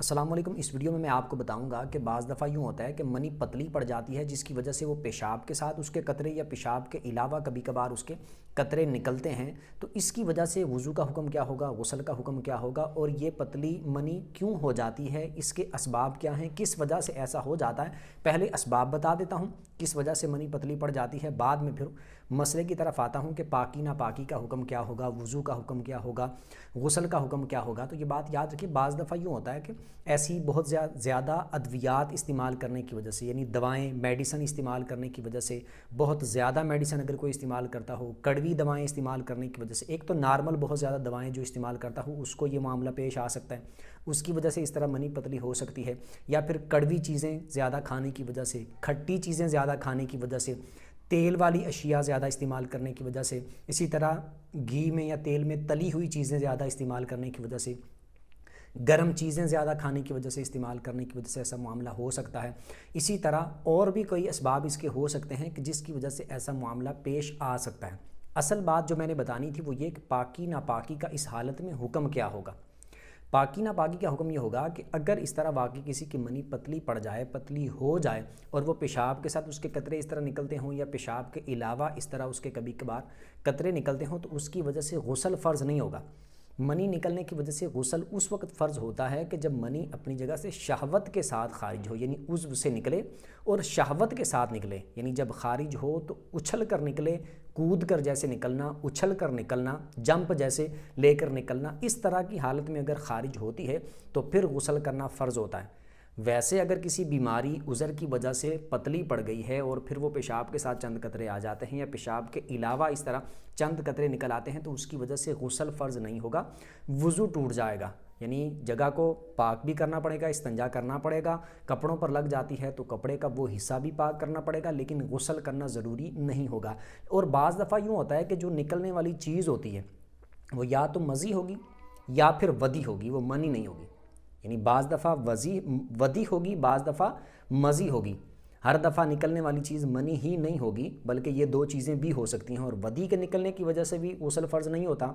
अस्सलाम वालेकुम। इस वीडियो में मैं आपको बताऊंगा कि बाज़ दफ़ा यूँ होता है कि मनी पतली पड़ जाती है जिसकी वजह से वो पेशाब के साथ उसके कतरे या पेशाब के अलावा कभी कभार उसके कतरे निकलते हैं। तो इसकी वजह से वज़ू का हुक्म क्या होगा, गुस्ल का हुक्म क्या होगा और ये पतली मनी क्यों हो जाती है, इसके असबाब क्या हैं, किस वजह से ऐसा हो जाता है। पहले असबाब बता देता हूँ किस वजह से मनी पतली पड़ जाती है, बाद में फिर मसले की तरफ आता हूँ कि पाकी ना पाकी का हुक्म क्या होगा, वज़ू का हुक्म क्या होगा, गुस्ल का हुक्म क्या होगा। तो ये बात याद रखिए, बाज़ दफ़ा यूँ होता है कि ऐसी बहुत ज़्यादा अद्वियात इस्तेमाल करने की वजह से, यानी दवाएं मेडिसन इस्तेमाल करने की वजह से, बहुत ज़्यादा मेडिसन अगर कोई इस्तेमाल करता हो, कड़वी दवाएं इस्तेमाल करने की वजह से, एक तो नॉर्मल बहुत ज़्यादा दवाएं जो इस्तेमाल करता हो उसको ये मामला पेश आ सकता है, उसकी वजह से इस तरह मनी पतली हो सकती है। या फिर कड़वी चीज़ें ज़्यादा खाने की वजह से, खट्टी चीज़ें ज़्यादा खाने की वजह से, तेल वाली अशिया ज़्यादा इस्तेमाल करने की वजह से, इसी तरह घी में या तेल में तली हुई चीज़ें ज़्यादा इस्तेमाल करने की वजह से, गर्म चीज़ें ज़्यादा खाने की वजह से, इस्तेमाल करने की वजह से ऐसा मामला हो सकता है। इसी तरह और भी कई असबाब इसके हो सकते हैं कि जिसकी वजह से ऐसा मामला पेश आ सकता है। असल बात जो मैंने बतानी थी वो ये कि पाकी नापाकी का इस हालत में हुक्म क्या होगा। पाकी नापाकी का हुक्म ये होगा कि अगर इस तरह वाकई किसी की मनी पतली पड़ जाए, पतली हो जाए और वो पेशाब के साथ उसके कतरे इस तरह निकलते हों या पेशाब के अलावा इस तरह उसके कभी कभार कतरे निकलते हों, तो उसकी वजह से गुस्ल फ़र्ज़ नहीं होगा। मनी निकलने की वजह से गुस्ल उस वक्त फ़र्ज़ होता है कि जब मनी अपनी जगह से शहवत के साथ खारिज हो, यानी उज़्व से निकले और शहवत के साथ निकले, यानी जब खारिज हो तो उछल कर निकले, कूद कर जैसे निकलना, उछल कर निकलना, जंप जैसे लेकर निकलना, इस तरह की हालत में अगर खारिज होती है तो फिर गुस्ल करना फ़र्ज़ होता है। वैसे अगर किसी बीमारी उज़र की वजह से पतली पड़ गई है और फिर वो पेशाब के साथ चंद कतरे आ जाते हैं या पेशाब के अलावा इस तरह चंद कतरे निकल आते हैं तो उसकी वजह से गुस्ल फ़र्ज़ नहीं होगा, वज़ू टूट जाएगा। यानी जगह को पाक भी करना पड़ेगा, इस्तिंजा करना पड़ेगा, कपड़ों पर लग जाती है तो कपड़े का वो हिस्सा भी पाक करना पड़ेगा, लेकिन गुस्ल करना ज़रूरी नहीं होगा। और बाज़ दफ़ा यूँ होता है कि जो निकलने वाली चीज़ होती है वो या तो मज़ी होगी या फिर वदी होगी, वो मनी नहीं होगी। यानी बाज़ दफ़ा वदी होगी, बाज़ दफ़ा मज़ी होगी। हर दफ़ा निकलने वाली चीज़ मनी ही नहीं होगी, बल्कि ये दो चीज़ें भी हो सकती हैं। और वदी के निकलने की वजह से भी गुस्ल फ़र्ज़ नहीं होता,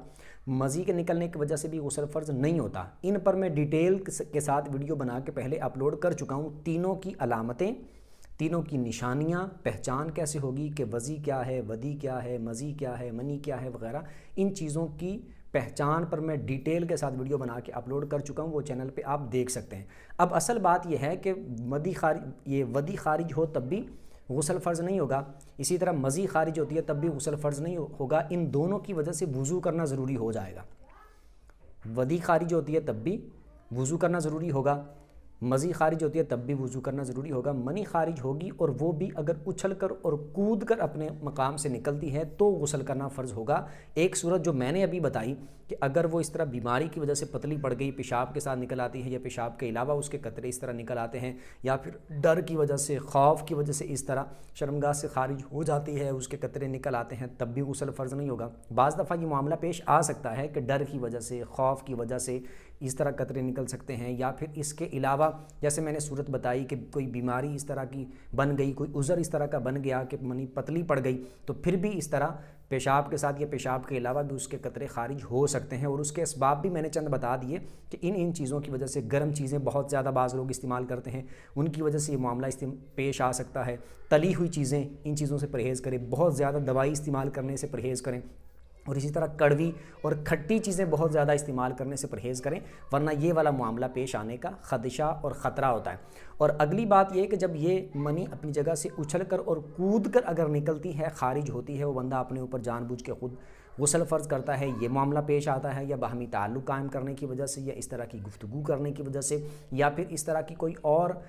मज़ी के निकलने की वजह से भी गुस्ल फ़र्ज़ नहीं होता। इन पर मैं डिटेल के साथ वीडियो बना के पहले अपलोड कर चुका हूँ। तीनों की अलामतें, तीनों की निशानियाँ, पहचान कैसे होगी कि वज़ी क्या है, वदी क्या है, मज़ी क्या है, मनी क्या है वगैरह, इन चीज़ों की पहचान पर मैं डिटेल के साथ वीडियो बना के अपलोड कर चुका हूँ, वो चैनल पे आप देख सकते हैं। अब असल बात यह है कि वदी खारिज हो तब भी गुस्ल फ़र्ज़ नहीं होगा, इसी तरह मज़ी खारिज होती है तब भी गुस्ल फ़र्ज़ नहीं होगा। इन दोनों की वजह से वज़ू करना ज़रूरी हो जाएगा। वदी खारिज होती है तब भी वज़ू करना ज़रूरी होगा, मज़ी खारिज होती है तब भी वज़ू करना ज़रूरी होगा। मनी खारिज होगी और वो भी अगर उछल कर और कूद कर अपने मकाम से निकलती है तो गुस्ल करना फ़र्ज़ होगा। एक सूरत जो मैंने अभी बताई कि अगर वो इस तरह बीमारी की वजह से पतली पड़ गई, पेशाब के साथ निकल आती है या पेशाब के अलावा उसके कतरे इस तरह निकल आते हैं, या फिर डर की वजह से, खौफ की वजह से इस तरह शर्मगाह से खारिज हो जाती है, उसके कतरे निकल आते हैं, तब भी गुस्ल फ़र्ज़ नहीं होगा। बाज़ दफ़ा ये मामला पेश आ सकता है कि डर की वजह से, खौफ की वजह से इस तरह कतरे निकल सकते हैं, या फिर इसके अलावा जैसे मैंने सूरत बताई कि कोई बीमारी इस तरह की बन गई, कोई उज़र इस तरह का बन गया कि मनी पतली पड़ गई, तो फिर भी इस तरह पेशाब के साथ या पेशाब के अलावा भी उसके कतरे खारिज हो सकते हैं। और उसके असबाब भी मैंने चंद बता दिए कि इन चीज़ों की वजह से, गर्म चीज़ें बहुत ज़्यादा बाज़ लोग इस्तेमाल करते हैं, उनकी वजह से ये मामला पेश आ सकता है। तली हुई चीज़ें, इन चीज़ों से परहेज़ करें, बहुत ज़्यादा दवाई इस्तेमाल करने से परहेज़ करें, और इसी तरह कड़वी और खट्टी चीज़ें बहुत ज़्यादा इस्तेमाल करने से परहेज़ करें, वरना ये वाला मामला पेश आने का खदशा और ख़तरा होता है। और अगली बात यह कि जब ये मनी अपनी जगह से उछल कर और कूद कर अगर निकलती है, खारिज होती है, वो बंदा अपने ऊपर जानबूझ के खुद गुस्ल फ़र्ज़ करता है, ये मामला पेश आता है, या बाहमी ताल्लुक़ कायम करने की वजह से, या इस तरह की गुफ्तगू करने की वजह से, या फिर इस तरह की कोई और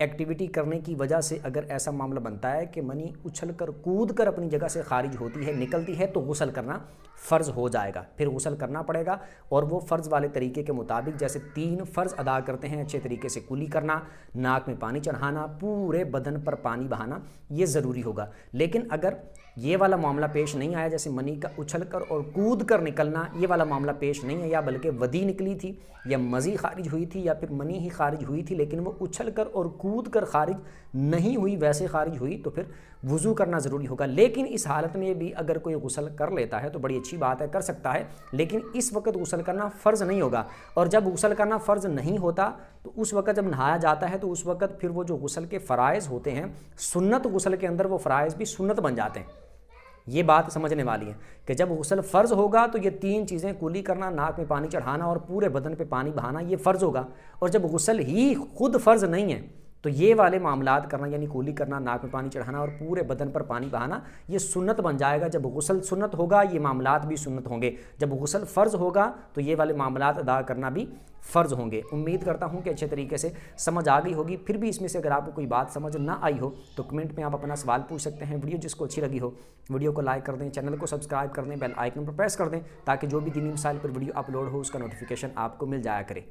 एक्टिविटी करने की वजह से अगर ऐसा मामला बनता है कि मनी उछल कर कूद कर अपनी जगह से खारिज होती है, निकलती है, तो गुस्ल करना फ़र्ज़ हो जाएगा। फिर गुस्ल करना पड़ेगा और वो फ़र्ज़ वाले तरीके के मुताबिक, जैसे 3 फ़र्ज़ अदा करते हैं अच्छे तरीके से, कुली करना, नाक में पानी चढ़ाना, पूरे बदन पर पानी बहाना, ये ज़रूरी होगा। लेकिन अगर ये वाला मामला पेश नहीं आया, जैसे मनी का उछल कर और कूद कर निकलना, ये वाला मामला पेश नहीं है, या बल्कि वदी निकली थी या मज़ी खारिज हुई थी या फिर मनी ही खारिज हुई थी, लेकिन वो उछल कर और कूद कर खारिज नहीं हुई, वैसे खारिज हुई, तो फिर वज़ू करना ज़रूरी होगा। लेकिन इस हालत में भी अगर कोई गुस्ल कर लेता है तो बड़ी अच्छी बात है, कर सकता है, लेकिन इस वक्त गुस्ल करना फ़र्ज़ नहीं होगा। और जब गुस्ल करना फ़र्ज़ नहीं होता तो उस वक़्त जब नहाया जाता है तो उस वक़्त फिर वो जो गुस्ल के फ़राइज़ होते हैं, सुन्नत गुस्ल के अंदर वो फ़राइज़ भी सुन्नत बन जाते हैं। ये बात समझने वाली है कि जब गुस्ल फ़र्ज़ होगा तो ये 3 चीज़ें कुली करना, नाक में पानी चढ़ाना और पूरे बदन पे पानी बहाना, ये फ़र्ज़ होगा। और जब गुस्ल ही खुद फ़र्ज़ नहीं है तो ये वाले मामलात करना, यानी कुली करना, नाक में पानी चढ़ाना और पूरे बदन पर पानी बहाना, ये सुन्नत बन जाएगा। जब गुस्ल सुन्नत होगा ये मामलात भी सुन्नत होंगे। जब गुस्ल फ़र्ज़ होगा तो ये वाले मामलात अदा करना भी फ़र्ज़ होंगे। उम्मीद करता हूँ कि अच्छे तरीके से समझ आ गई होगी। फिर भी इसमें से अगर आपको कोई बात समझ ना आई हो तो कमेंट में आप अपना सवाल पूछ सकते हैं। वीडियो जिसको अच्छी लगी हो वीडियो को लाइक कर दें, चैनल को सब्सक्राइब कर दें, बेल आइकन पर प्रेस कर दें ताकि जो भी दीनी मसाइल पर वीडियो अपलोड हो उसका नोटिफिकेशन आपको मिल जाया करे।